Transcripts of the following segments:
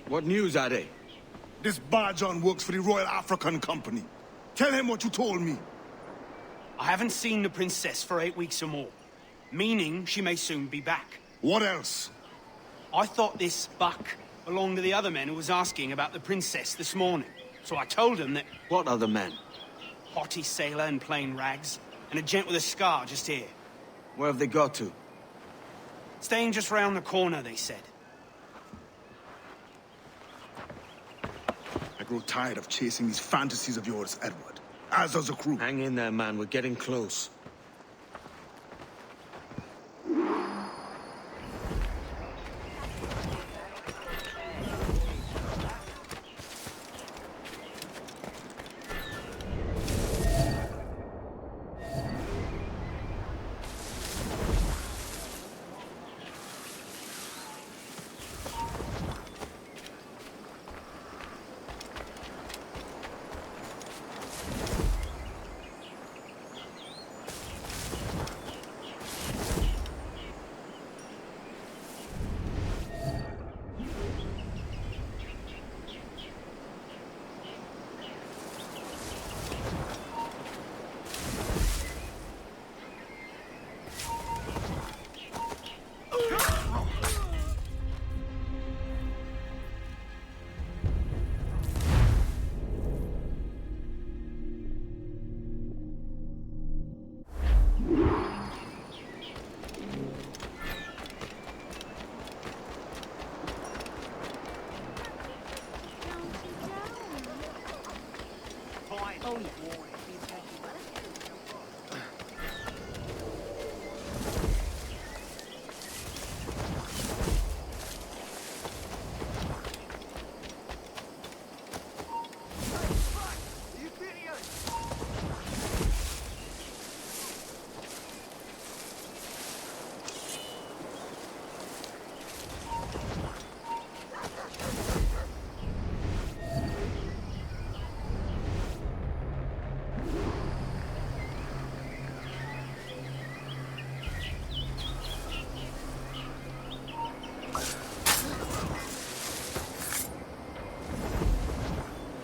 What news are they? This Barjon works for the Royal African Company. Tell him what you told me. I haven't seen the princess for 8 weeks or more, meaning she may soon be back. What else? I thought this buck belonged to the other men who was asking about the princess this morning. So I told him that... What other men? Haughty sailor in plain rags, and a gent with a scar just here. Where have they got to? Staying just round the corner, they said. I grow tired of chasing these fantasies of yours, Edward. As does the crew. Hang in there, man. We're getting close.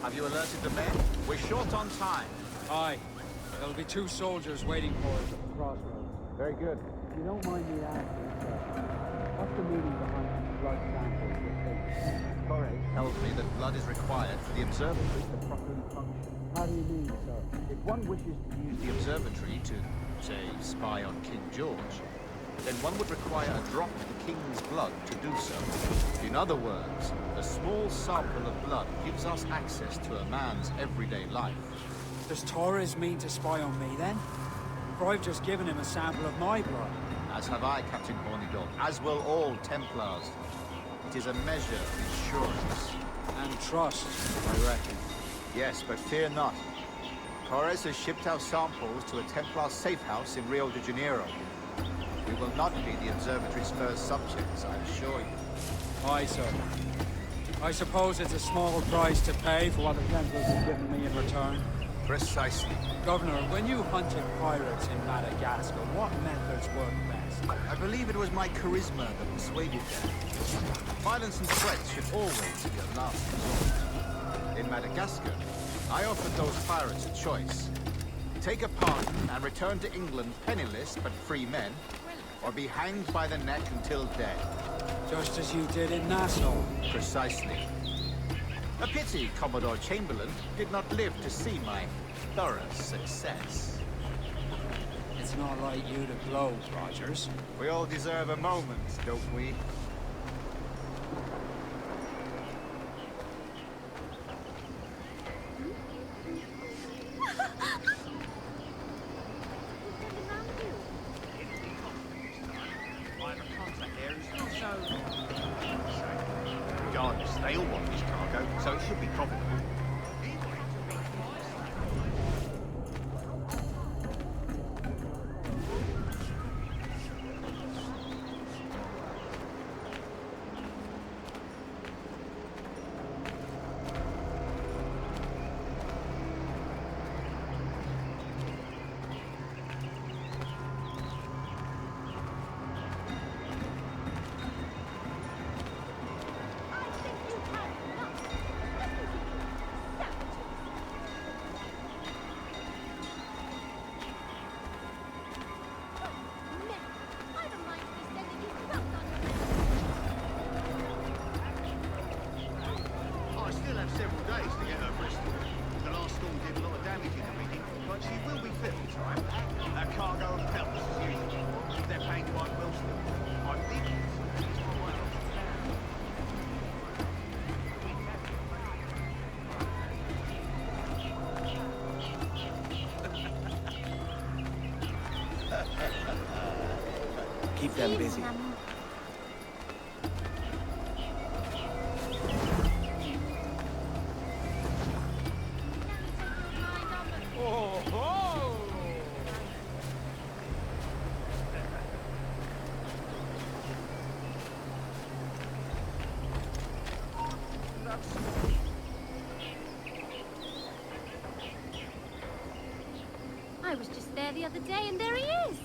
Have you alerted the men? We're short on time. Aye. There'll be 2 soldiers waiting for us at the crossroads. Very good. If you don't mind me asking, sir, what's the meaning behind these blood samples you're taking? Corey tells me that blood is required for the observatory to properly function. How do you mean, sir? If one wishes to use the observatory to, say, spy on King George, then one would require a drop of the King's blood to do so. In other words, a small sample of blood gives us access to a man's everyday life. Does Torres mean to spy on me, then? For I've just given him a sample of my blood. As have I, Captain Hornidog, as will all Templars. It is a measure of insurance. And trust, I reckon. Yes, but fear not. Torres has shipped our samples to a Templar safe house in Rio de Janeiro. We will not be the observatory's first subjects, I assure you. Aye, sir. I suppose it's a small price to pay for what the Templars have given me in return. Precisely. Governor, when you hunted pirates in Madagascar, what methods worked best? I believe it was my charisma that persuaded them. Violence and threats should always be a last resort. In Madagascar, I offered those pirates a choice. Take a pardon and return to England penniless but free men, or be hanged by the neck until dead. Just as you did in Nassau. Precisely. A pity Commodore Chamberlain did not live to see my thorough success. It's not like you to gloat, Rogers. We all deserve a moment, don't we? Regardless, they all want this cargo, so it should be profitable. them busy. I was just there the other day, and there he is!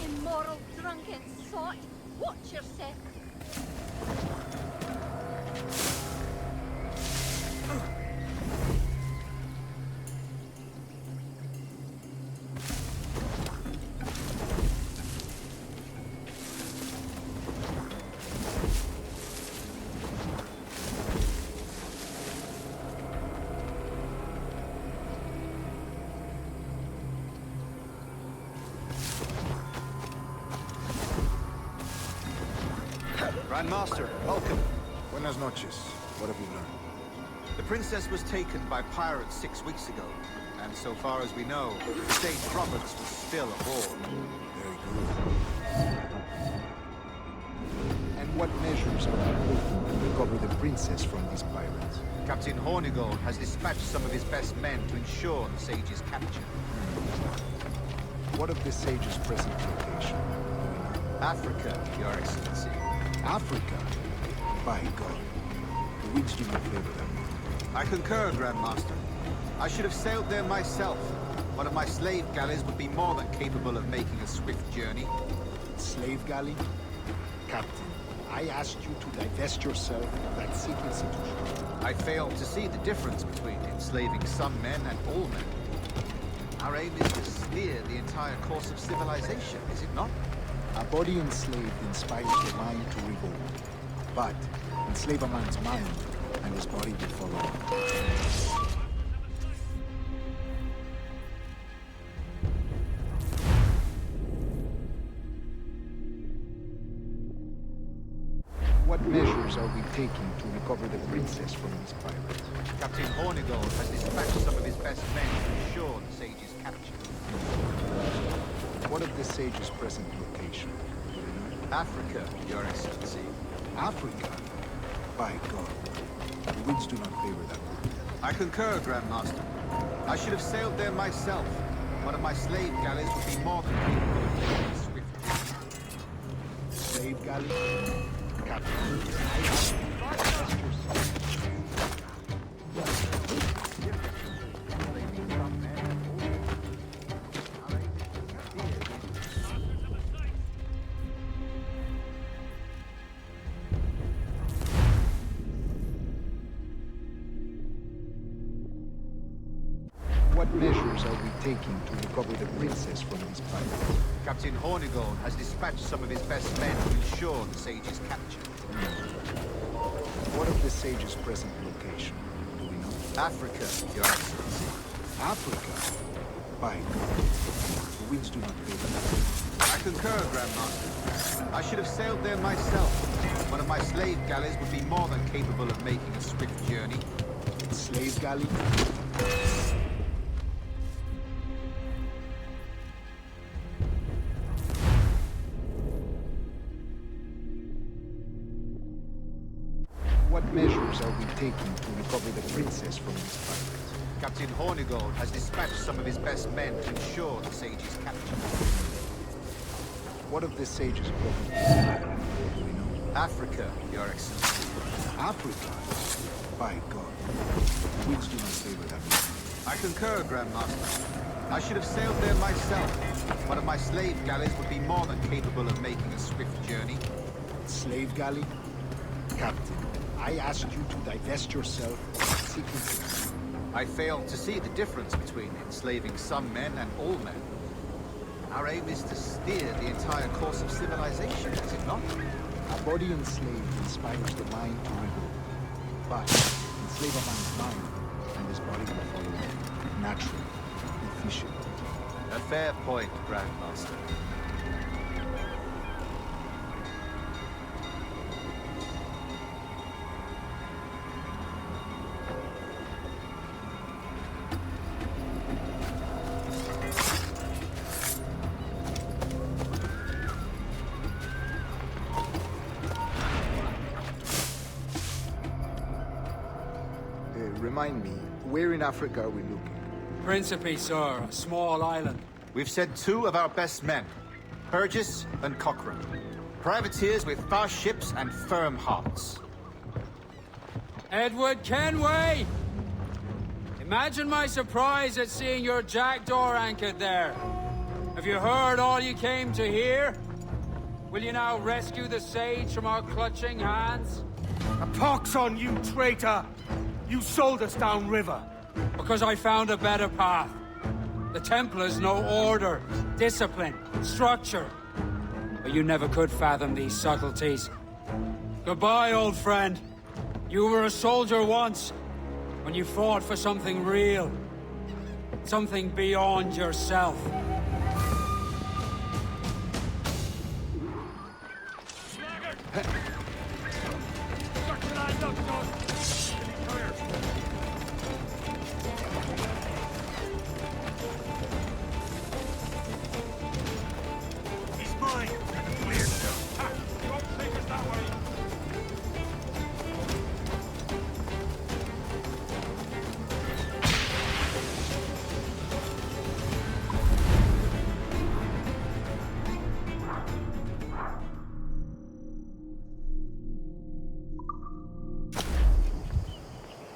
Immoral, drunken sot! Watch yourself! Grandmaster, welcome. Buenas noches. What have you learned? The princess was taken by pirates 6 weeks ago, and so far as we know, St. Roberts was still aboard. Very good. And what measures are you taking to recover the princess from these pirates? Captain Hornigold has dispatched some of his best men to ensure the Sage's capture. What of the Sage's present location? Africa, Your Excellency. Africa? By God. The winds do not favor them. I concur, Grandmaster. I should have sailed there myself. One of my slave galleys would be more than capable of making a swift journey. Slave galley? Captain, I asked you to divest yourself of that sick institution. I failed to see the difference between enslaving some men and all men. Our aim is to steer the entire course of civilization, is it not? A body enslaved inspires the mind to revolt. But enslave a man's mind, and his body will follow. What measures are we taking to recover the princess from these pirates? Captain Hornigold has dispatched some of his best men to ensure the Sage's capture. What of the Sage's present location? Africa, Your Excellency. Africa? By God. The winds do not favor them. I concur, Grandmaster. I should have sailed there myself. One of my slave galleys would be more than capable of making a swift journey. Slave galley? Captain, I ask you to divest yourself. What measures are we taking to recover the princess from these pirates? Captain Hornigold has dispatched some of his best men to ensure the Sage's capture. What of the Sage's present location? Do we know? Africa, Your Excellency. Africa? By God. The winds do not favor them. I concur, Grandmaster. I should have sailed there myself. One of my slave galleys would be more than capable of making a swift journey. Slave galley? What measures are we taking to recover the princess from these pirates? Captain Hornigold has dispatched some of his best men to ensure the Sage's capture. What of the Sage's present location? Do we know? Africa, Your Excellency. Africa? By God. The winds do not favor them. I concur, Grandmaster. I should have sailed there myself. One of my slave galleys would be more than capable of making a swift journey. Slave galley? Captain, I asked you to divest yourself of secrecy. I failed to see the difference between enslaving some men and all men. Our aim is to steer the entire course of civilization, is it not? A body enslaved inspires the mind to revolt. But enslave a man's mind, and his body will follow him. Natural, efficient. A fair point, Grandmaster. remind me, where in Africa are we looking? Principe, sir, a small island. We've sent 2 of our best men, Burgess and Cochrane. Privateers with fast ships and firm hearts. Edward Kenway! Imagine my surprise at seeing your jackdaw anchored there. Have you heard all you came to hear? Will you now rescue the sage from our clutching hands? A pox on you, traitor! You sold us downriver. Because I found a better path. The Templars know order, discipline, structure. But you never could fathom these subtleties. Goodbye, old friend. You were a soldier once, when you fought for something real. Something beyond yourself. Such an eye,